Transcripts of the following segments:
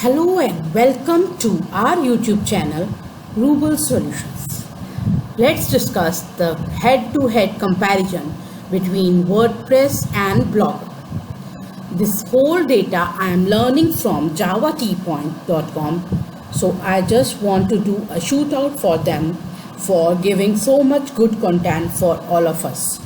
Hello and welcome to our YouTube channel Rubel Solutions. Let's discuss the head-to-head comparison between WordPress and Blogger. This whole data I am learning from javateapoint.com, so I just want to do a shout out for them for giving so much good content for all of us.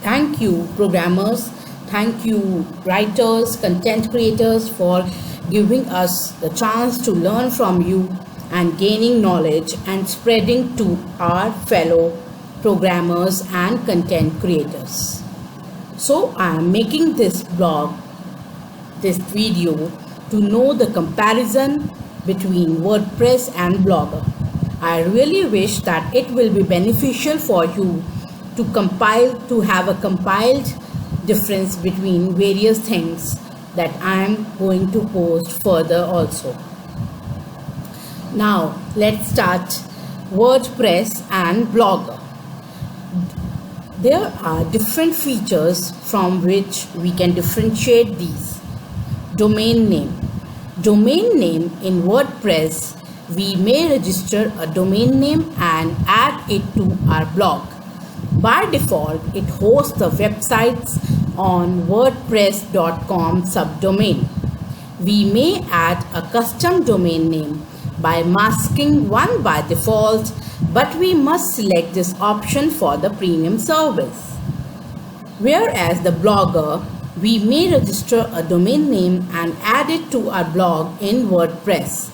Thank you programmers, thank you writers, content creators for giving us the chance to learn from you and gaining knowledge and spreading to our fellow programmers and content creators. So I am making this video to know the comparison between WordPress and Blogger. I really wish that it will be beneficial for you to have a compiled difference between various things that I am going to post further also. Now let's start WordPress and Blogger. There are different features from which we can differentiate these. Domain name. Domain name in WordPress, we may register a domain name and add it to our blog. By default, it hosts the websites on wordpress.com subdomain. We may add a custom domain name by masking one by default, but we must select this option for the premium service. Whereas the Blogger, we may register a domain name and add it to our blog in WordPress.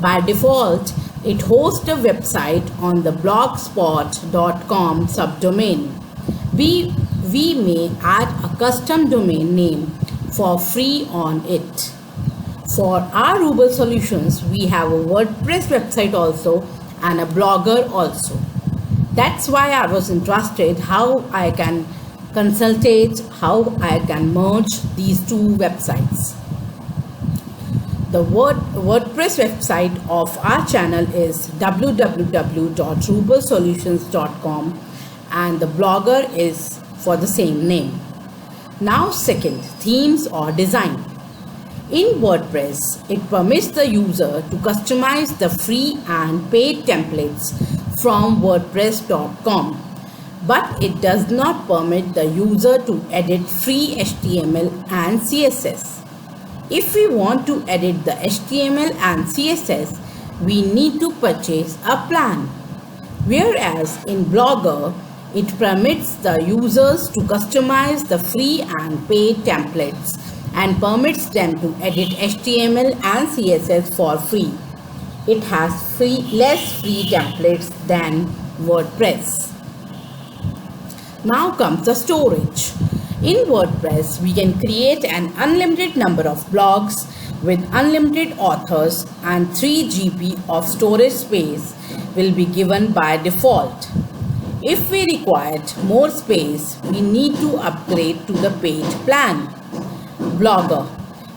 By default, it hosts a website on the blogspot.com subdomain. We may add a custom domain name for free on it. For our Rubel solutions, we have a WordPress website also and a Blogger also. That's why I was interested how I can consultate, how I can merge these two websites. The WordPress website of our channel is www.rubelsolutions.com and the Blogger is for the same name. Now second, themes or design. In WordPress, it permits the user to customize the free and paid templates from wordpress.com, but it does not permit the user to edit free HTML and CSS. If we want to edit the HTML and CSS, we need to purchase a plan. Whereas in Blogger, it permits the users to customize the free and paid templates and permits them to edit HTML and CSS for free. It has less free templates than WordPress. Now comes the storage. In WordPress, we can create an unlimited number of blogs with unlimited authors and 3 GB of storage space will be given by default. If we required more space, we need to upgrade to the paid plan. Blogger.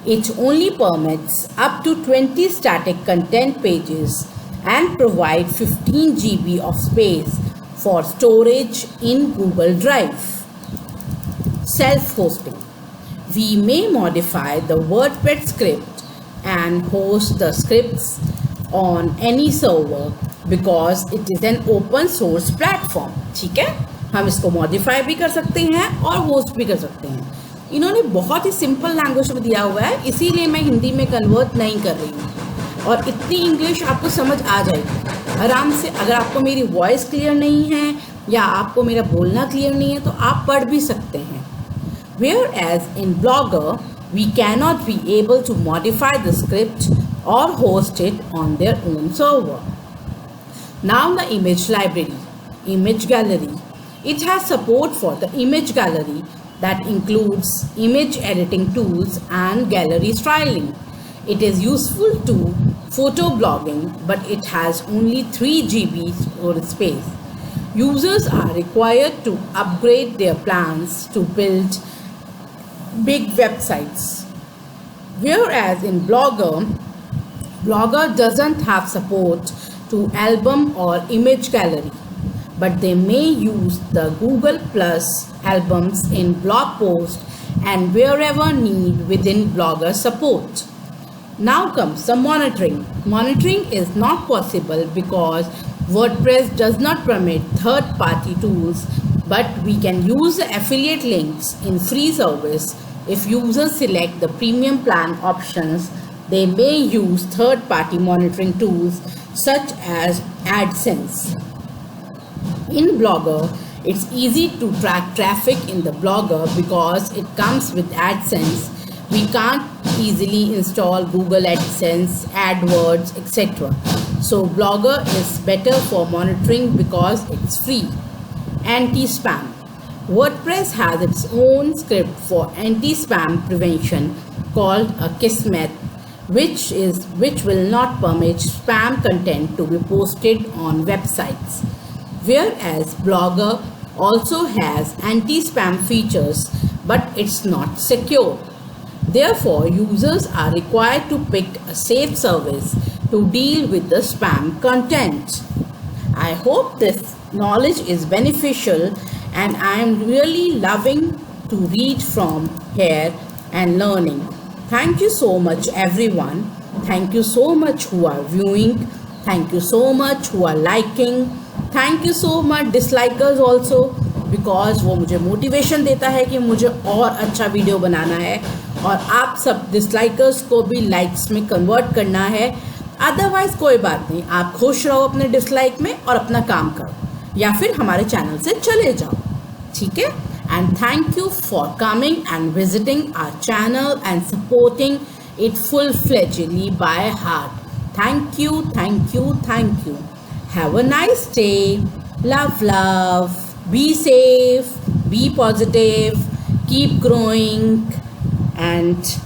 It only permits up to 20 static content pages and provide 15 GB of space for storage in Google Drive. Self-hosting. We may modify the WordPress script and host the scripts on any server because it is an open source platform. ठीक है, हम इसको modify भी कर सकते हैं और host भी कर सकते हैं. इन्होंने बहुत ही सिंपल लैंग्वेज में दिया हुआ है, इसीलिए मैं हिंदी में कन्वर्ट नहीं कर रही हूँ और इतनी इंग्लिश आपको समझ आ जाएगी आराम से. अगर आपको मेरी वॉइस क्लियर नहीं है या आपको मेरा बोलना क्लियर नहीं है तो आप पढ़ भी सकते हैं. Whereas in Blogger, we cannot be able to modify the script or host it on their own server. Now the image library, image gallery. It has support for the image gallery that includes image editing tools and gallery styling. It is useful to photo blogging, but it has only 3 GB storage space. Users are required to upgrade their plans to build big websites. Whereas in Blogger doesn't have support to album or image gallery, but they may use the Google Plus albums in blog posts and wherever need within Blogger support. Now comes the monitoring. Monitoring is not possible because WordPress does not permit third-party tools, but we can use the affiliate links in free service. If users select the premium plan options, they may use third-party monitoring tools such as AdSense. In Blogger, it's easy to track traffic in the Blogger because it comes with AdSense. We can't easily install Google AdSense, AdWords, etc. So Blogger is better for monitoring because it's free. Anti-spam. WordPress has its own script for anti-spam prevention called a Kismet, which will not permit spam content to be posted on websites. Whereas Blogger also has anti-spam features, but it's not secure. Therefore, users are required to pick a safe service to deal with the spam content. I hope this knowledge is beneficial, and I am really loving to read from here and learning. Thank you so much everyone. Thank you so much who are viewing. Thank you so much who are liking. Thank you so much dislikers also, because वो मुझे motivation देता है कि मुझे और अच्छा video बनाना है, और आप सब डिसलाइकर्स को भी लाइक्स में कन्वर्ट करना है. अदरवाइज कोई बात नहीं, आप खुश रहो अपने डिसलाइक में और अपना काम करो, या फिर हमारे चैनल से चले जाओ. ठीक है? And thank you for coming and visiting our channel and supporting it full-fledgedly by heart. Thank you, thank you, thank you. Have a nice day. Love, love. Be safe, be positive, keep growing, and